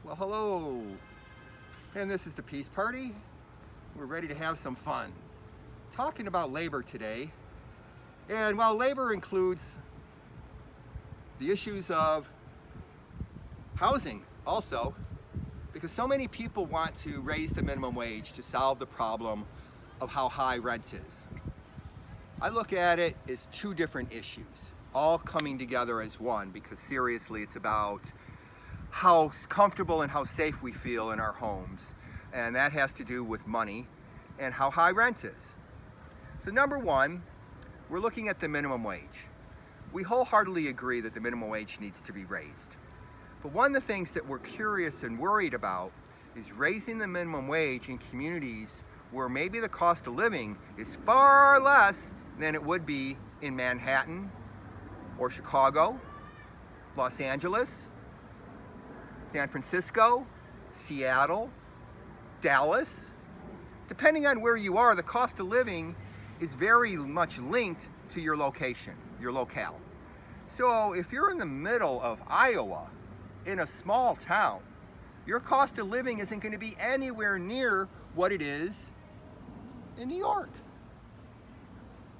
Well, hello, and this is the Peace Party. We're ready to have some fun. Talking about labor today, and while labor includes the issues of housing also, because so many people want to raise the minimum wage to solve the problem of how high rent is. I look at it as two different issues, all coming together as one, because seriously, it's about how comfortable and how safe we feel in our homes, and that has to do with money and how high rent is. So number one, we're looking at the minimum wage. We wholeheartedly agree that the minimum wage needs to be raised. But one of the things that we're curious and worried about is raising the minimum wage in communities where maybe the cost of living is far less than it would be in Manhattan or Chicago, Los Angeles, San Francisco, Seattle, Dallas. Depending on where you are, the cost of living is very much linked to your location, your locale. So if you're in the middle of Iowa, in a small town, your cost of living isn't going to be anywhere near what it is in New York.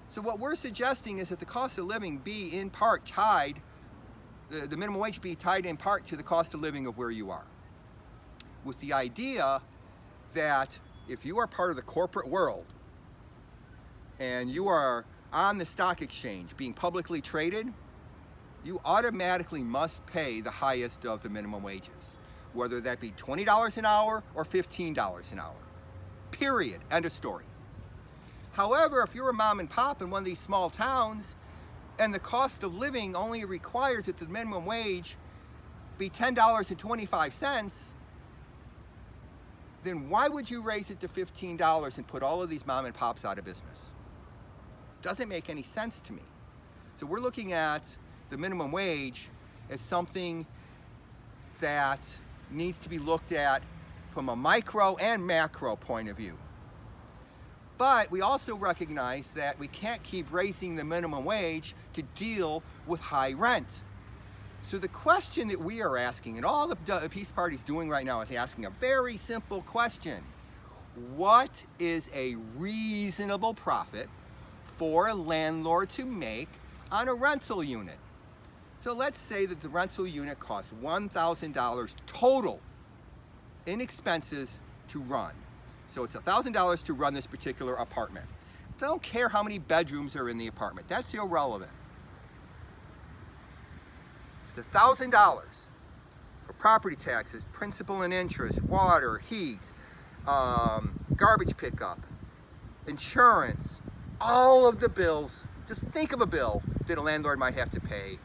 So what we're suggesting is that the cost of living be in part tied, the minimum wage be tied in part to the cost of living of where you are. With the idea that if you are part of the corporate world and you are on the stock exchange being publicly traded, you automatically must pay the highest of the minimum wages, whether that be $20 an hour or $15 an hour. Period. End of story. However, if you're a mom and pop in one of these small towns and the cost of living only requires that the minimum wage be $10.25, then why would you raise it to $15 and put all of these mom and pops out of business? Doesn't make any sense to me. So we're looking at the minimum wage as something that needs to be looked at from a micro and macro point of view. But we also recognize that we can't keep raising the minimum wage to deal with high rent. So the question that we are asking, and all the Peace Party is doing right now, is asking a very simple question. What is a reasonable profit for a landlord to make on a rental unit? So let's say that the rental unit costs $1,000 total in expenses to run. So it's $1,000 to run this particular apartment. I don't care how many bedrooms are in the apartment. That's irrelevant. It's $1,000 for property taxes, principal and interest, water, heat, garbage pickup, insurance, all of the bills. Just think of a bill that a landlord might have to pay.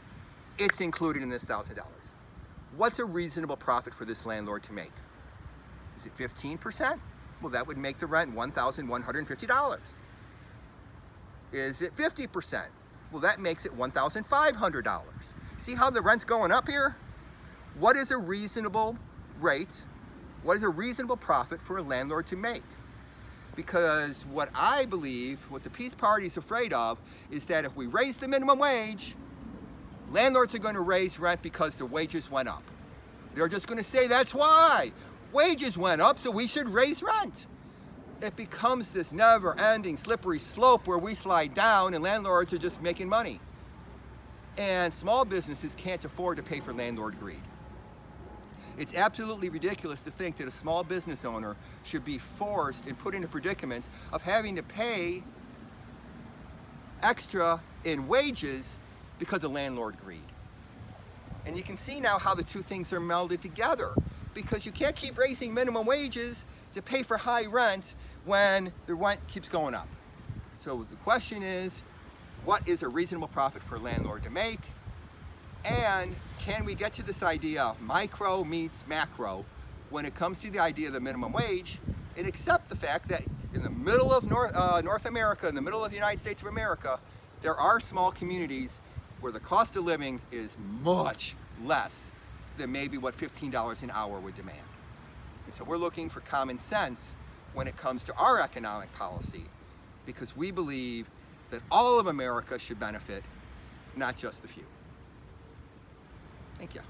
It's included in this $1,000. What's a reasonable profit for this landlord to make? Is it 15%? Well, that would make the rent $1,150. Is it 50%? Well, that makes it $1,500. See how the rent's going up here? What is a reasonable rate? What is a reasonable profit for a landlord to make? Because what I believe, what the Peace Party is afraid of, is that if we raise the minimum wage, landlords are going to raise rent because the wages went up. They're just going to say, that's why. Wages went up, so we should raise rent. It becomes this never-ending slippery slope where we slide down and landlords are just making money. And small businesses can't afford to pay for landlord greed. It's absolutely ridiculous to think that a small business owner should be forced and put in a predicament of having to pay extra in wages because of landlord greed. And you can see now how the two things are melded together, because you can't keep raising minimum wages to pay for high rent when the rent keeps going up. So the question is, what is a reasonable profit for a landlord to make? And can we get to this idea of micro meets macro when it comes to the idea of the minimum wage, and accept the fact that in the middle of North America, in the middle of the United States of America, there are small communities where the cost of living is much less than maybe what $15 an hour would demand. And so we're looking for common sense when it comes to our economic policy, because we believe that all of America should benefit, not just the few. Thank you.